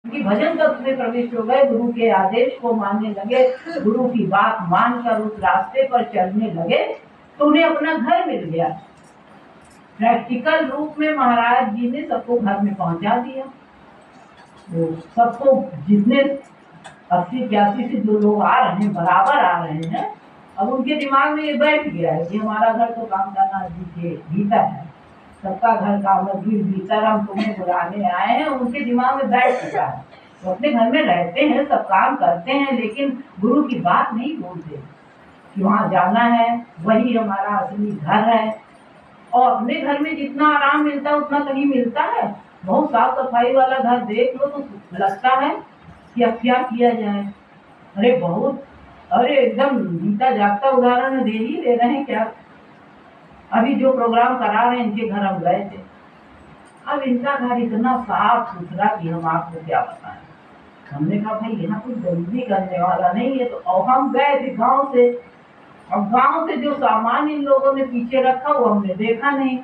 कि भजन तत्व में प्रविष्ट हो गए, गुरु के आदेश को मानने लगे, गुरु की बात मानकर उस रास्ते पर चलने लगे तो उन्हें अपना घर मिल गया। प्रैक्टिकल रूप में महाराज जी ने सबको घर में पहुंचा दिया। तो सबको जितने 80-81 से जो लोग आ रहे हैं, बराबर आ रहे हैं, अब उनके दिमाग में ये बैठ गया है कि हमारा घर तो कामदाना जी के भीतर है, सबका घर कामद जी भीतर, हम तुम्हें बुलाने आए हैं, उनके दिमाग में बैठ चुका है। वो अपने घर में रहते हैं, सब काम करते हैं, लेकिन गुरु की बात नहीं भूलते कि वहाँ जाना है, वही हमारा असली घर है। और अपने घर में जितना आराम मिलता है उतना कहीं मिलता है? बहुत साफ सफाई वाला घर देख लो तो लगता है कि अब क्या किया जाए। अरे बहुत, अरे एकदम जीता जागता उदाहरण दे ही दे रहे हैं क्या। अभी जो प्रोग्राम करा रहे हैं इनके घर हम गए थे, अब इनका घर इतना साफ सुथरा कि हम आपको क्या बताएं। हमने कहा भाई यहाँ कुछ गंदगी करने वाला नहीं है। तो हम गए थे गांव से, अब गांव से जो सामान इन लोगों ने पीछे रखा वो हमने देखा नहीं।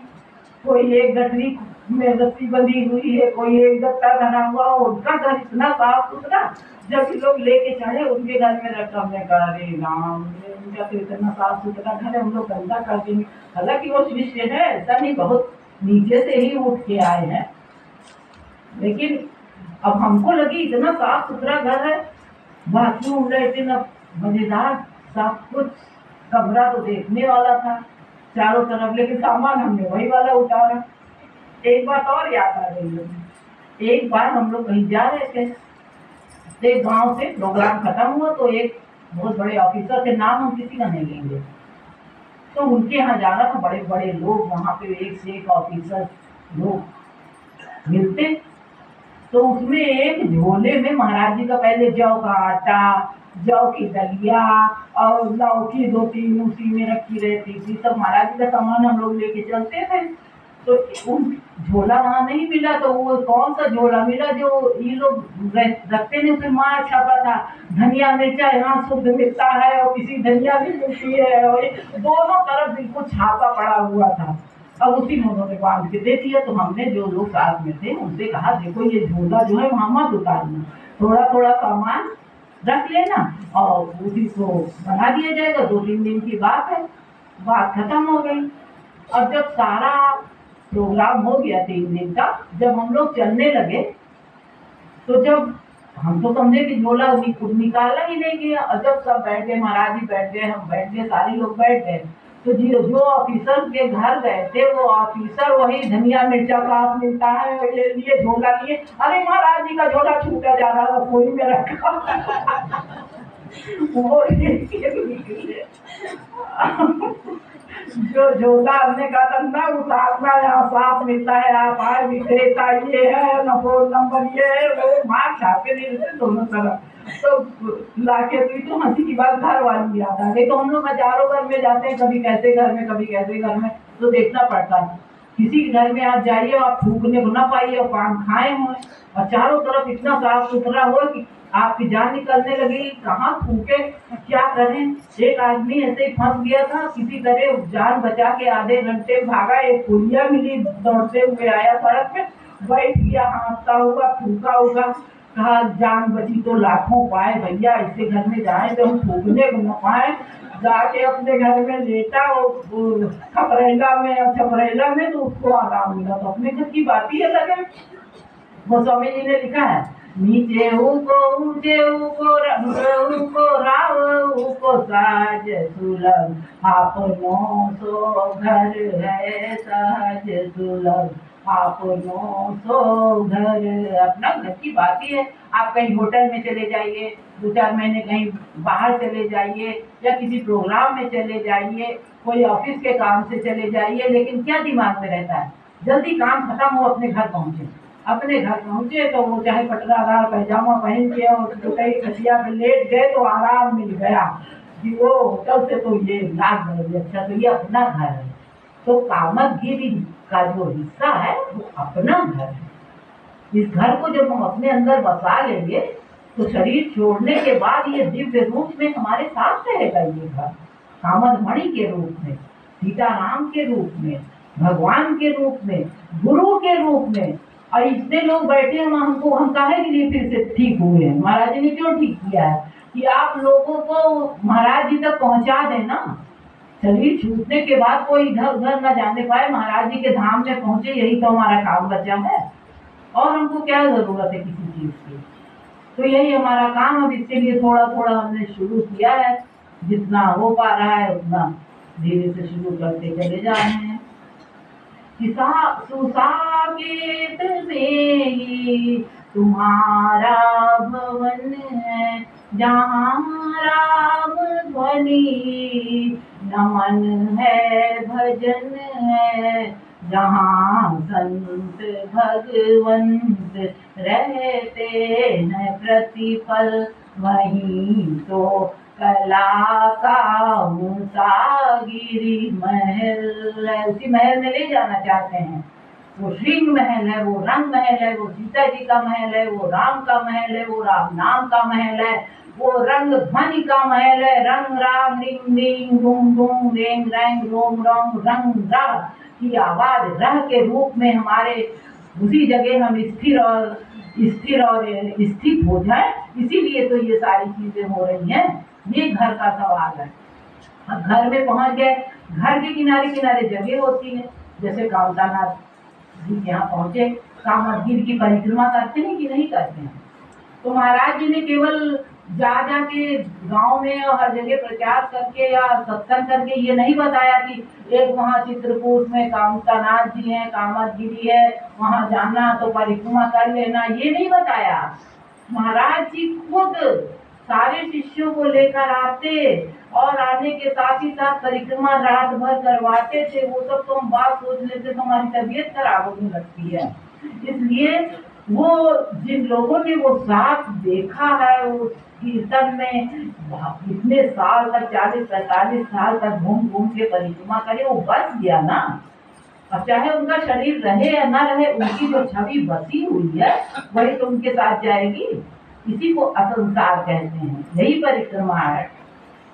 कोई एक गठरी में रस्सी बंधी हुई है, कोई एक गट्टा बना हुआ, उनका घर इतना साफ सुथरा। जब ये लोग लेके चढ़े उनके घर में रखा, हमने कहा अरे राम, उनका तो इतना साफ सुथरा घर है, हम लोग गंदा कर देंगे। हालांकि वो शिष्य है, ऐसा नहीं, बहुत नीचे से ही उठ के आए हैं, लेकिन अब हमको लगी इतना साफ सुथरा घर है, बाथरूम लेटिन अब मजेदार सब कुछ, कमरा तो देखने वाला था चारों तरफ, लेकिन सामान हमने वही वाला उतारा। एक बात और याद आ गई है, एक बार हम लोग कहीं जा रहे थे, एक गांव से प्रोग्राम खत्म हुआ तो एक बहुत बड़े ऑफिसर के नाम हम किसी का नहीं लेंगे, तो उनके यहाँ जाना था। बड़े बड़े लोग वहाँ पे, एक से एक ऑफिसर लोग मिलते, तो उसमें एक झोले में महाराज जी का पहले जौ का आटा, जौ की दलिया और लौकी 2-3 उसी में रखी रहती थी, सब महाराज जी का सामान हम लोग लेके चलते थे। तो उन झोला वहाँ नहीं मिला, तो वो कौन सा झोला मिला जो ये लोग रखते नहीं, उसमें मार छापा था, धनिया मिर्चा यहाँ शुद्ध मिलता है और किसी धनिया भी मिलती है, और दोनों तरफ बिल्कुल छापा पड़ा हुआ था। अब उसी में उन्होंने बांध के दे दिया। तो हमने जो लोग साथ में थे उनसे कहा देखो ये झोला जो है वहाँ मत उतारना, थोड़ा थोड़ा सामान रख लेना और उसी को बना दिया जाएगा, 2-3 दिन की बात है। बात खत्म हो गई। और जब सारा प्रोग्राम हो गया 3 दिन का, जब हम लोग चलने लगे तो जब हम तो समझे कि झोला निकाला ही नहीं गया, और जब सब बैठ गए, महाराज जी बैठ गए, हम बैठ गए, सारे लोग बैठ गए, तो जो ऑफिसर के घर गए थे वो ऑफिसर वही धनिया मिर्चा साथ मिलता है ये लिए झोला लिए, अरे महाराज जी का झोला छूटा जा रहा था, रसोई में रखा वो जो झोला हमने कहा था ना उतारना, यहाँ साफ मिलता है, आप आए विक्रेता ये है, फोन नंबर ये है, वो मार छापे नहीं देते दोनों तरफ। तो लाके तो हंसी की बात घर वाली याद आ गई। तो हम लोग हजारों घर में जाते हैं, कभी कैसे घर में कभी कैसे घर में, तो देखना पड़ता है। किसी के घर में आप जाइए और आप थूकने को ना पाइए और पान खाए हुए, और चारों तरफ इतना साफ सुथरा हो कि आपकी जान निकलने लगी, कहाँ थूके क्या करें। एक आदमी ऐसे ही फंस गया था, किसी तरह जान बचा के आधे घंटे भागा, एक पुलिया मिली, दौड़ते हुए आया सड़क पे, बैठ गया हाँफता हुआ, थूका होगा, कहा जान बची तो लाखों पाए भैया, इससे घर में जाए तो हम थूकने को न पाए। जाके अपने घर में लेटा खपरेला में और छपरेला में, तो उसको आराम मिला। तो अपने घर की बात ही अलग है। गोस्वामी जी ने लिखा है, नीचे ऊको ऊंचे ऊको राव ऊको साज सुलभ, आपनो सो घर है साज सुलभ, आपनो सो घर। अपना घर की बात ही है। आप कहीं होटल में चले जाइए, 2-4 महीने कहीं बाहर चले जाइए, या किसी प्रोग्राम में चले जाइए, कोई ऑफिस के काम से चले जाइए, लेकिन क्या दिमाग में रहता है, जल्दी काम खत्म हो अपने घर पहुंचे। अपने घर पहुंचे तो वो चाहे पटरादार पैजामा पहन के और कहीं खटिया पे लेट गए तो आराम मिल गया कि वो होटल से तो ये लाग गए, अच्छा तो ये अपना घर है। तो कामदगिरी का जो हिस्सा है वो अपना घर है। इस घर को जब हम अपने अंदर बसा लेंगे तो शरीर छोड़ने के बाद ये दिव्य रूप में हमारे साथ रहेगा। ये घर कामदमणि के रूप में, सीताराम के रूप में, भगवान के रूप में, गुरु के रूप में, और इतने लोग बैठे हैं हमको, हम काहे के लिए फिर से ठीक हुए हैं? महाराज जी ने क्यों ठीक किया है कि आप लोगों को महाराज जी तक पहुंचा देना। शरीर छूटने के बाद कोई इधर उधर न जाने पाए, महाराज जी के धाम में पहुंचे, यही तो हमारा काम बचा है। और हमको क्या जरूरत है किसी चीज की? तो यही हमारा काम। अब इसके लिए थोड़ा थोड़ा हमने शुरू किया है, जितना हो पा रहा है उतना धीरे से शुरू करते चले जा रहे हैं। सुसाकेत में ही तुम्हारा भवन है, जहाँ राम ध्वनि नमन है भजन है, जहाँ संत भगवंत रहते हैं प्रतिपल, वहीं तो कला का मुसागिरी महल है। उसी महल में ले जाना चाहते हैं। वो श्रृंग महल है, वो रंग महल है, वो सीता जी का महल है, वो राम का महल है, वो राम नाम का महल है, वो रंग ध्वनि का महल है। रंग राम रिंग रिंग डूम डूम रेंग रैंग रोम रोम रंग रह की आवाज रह के रूप में हमारे उसी जगह हम स्थिर और स्थित हो जाए। इसीलिए तो ये सारी चीजें हो रही हैं। ये घर का सवाल है। अब घर में पहुंच गए, घर के किनारे किनारे जगह होती है, जैसे कामतानाथ जी के यहाँ पहुंचे, कामतगिरी की परिक्रमा करते हैं कि नहीं करते हैं? तो महाराज जी ने केवल जा जाके गांव में और हर जगह प्रचार करके या सत्संग करके ये नहीं बताया कि एक वहाँ चित्रकूट में कामतानाथ जी हैं, कामतगिरी है, वहाँ जाना तो परिक्रमा कर लेना, ये नहीं बताया। महाराज जी खुद सारे शिष्यों को लेकर आते और आने के साथ ही साथ परिक्रमा रात भर करवाते थे। वो सब तो हम बात सोच लेते तो हमारी तबीयत खराब होने लगती है। इसलिए वो जिन लोगों ने वो साथ देखा है, वो कीर्तन में इतने साल तक 40-45 साल तक घूम घूम के परिक्रमा करे, वो बस गया ना। अब चाहे उनका शरीर रहे या ना रहे, उनकी जो छवि बसी हुई है वही तो उनके साथ जाएगी। इसी को असंसार कहते हैं। यही परिक्रमा है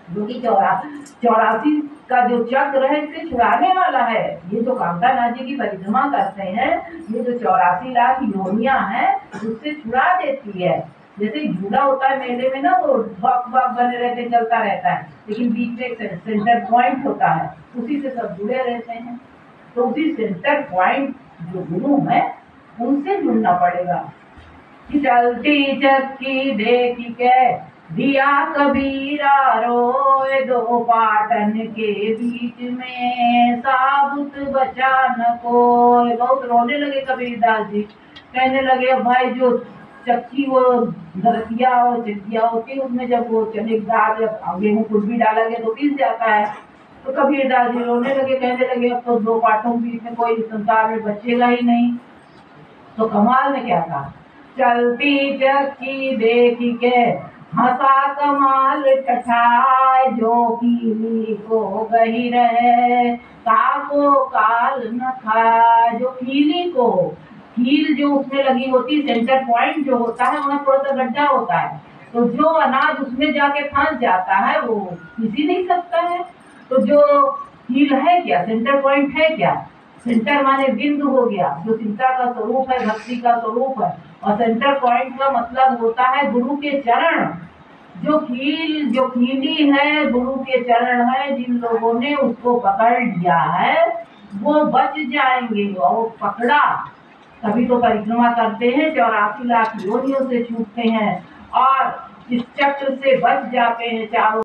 जो कि 84 का जो चक्र है इसे छुड़ाने वाला है। ये जो कामतानाथ जी की परिक्रमा करते हैं, ये जो 84 लाख योनियां हैं उससे छुड़ा देती है। जैसे झूला होता है मेले में ना, वो बक बक बने रहते, चलता रहता है, लेकिन बीच में एक सेंटर पॉइंट होता है, उसी से सब जुड़े रहते हैं। तो उसी सेंटर पॉइंट जो गुरु है उनसे जुड़ना पड़ेगा। चलती चक्की देख के दिया कबीरा रोए, दो पाटन के बीच में साबुत बचा न कोई। बहुत रोने लगे कबीरदास जी, कहने लगे भाई जो चक्की वो धरतिया और चक्किया होती है, उसमें जब वो चने दाल गेहूँ कुछ भी डाला गया तो पिस जाता है। तो कबीरदास जी रोने लगे, कहने लगे अब तो दो पाटों के बीच में कोई संसार में बचेगा ही नहीं। तो कमाल ने क्या कहा, चलती चक्की देख के हंसा कमाल ठठाए, जो कीली को गही रहे काको काल न खाए। जो कीली को, कील जो उसमें लगी होती, सेंटर पॉइंट जो होता है वहाँ थोड़ा सा गड्ढा होता है, तो जो अनाज उसमें जाके फंस जाता है वो किसी नहीं सकता है। तो जो कील है क्या, सेंटर पॉइंट है क्या? सेंटर माने बिंदु हो गया, जो चिंता का स्वरूप है, भक्ति का स्वरूप है। और सेंटर पॉइंट का मतलब होता है गुरु के चरण। जो कीली है गुरु के चरण है। जिन लोगों ने उसको पकड़ लिया है वो बच जाएंगे। और पकड़ा तभी तो परिक्रमा करते हैं, 84 लाख योनियों से छूटते हैं और इस चक्र से बच जाते हैं चारों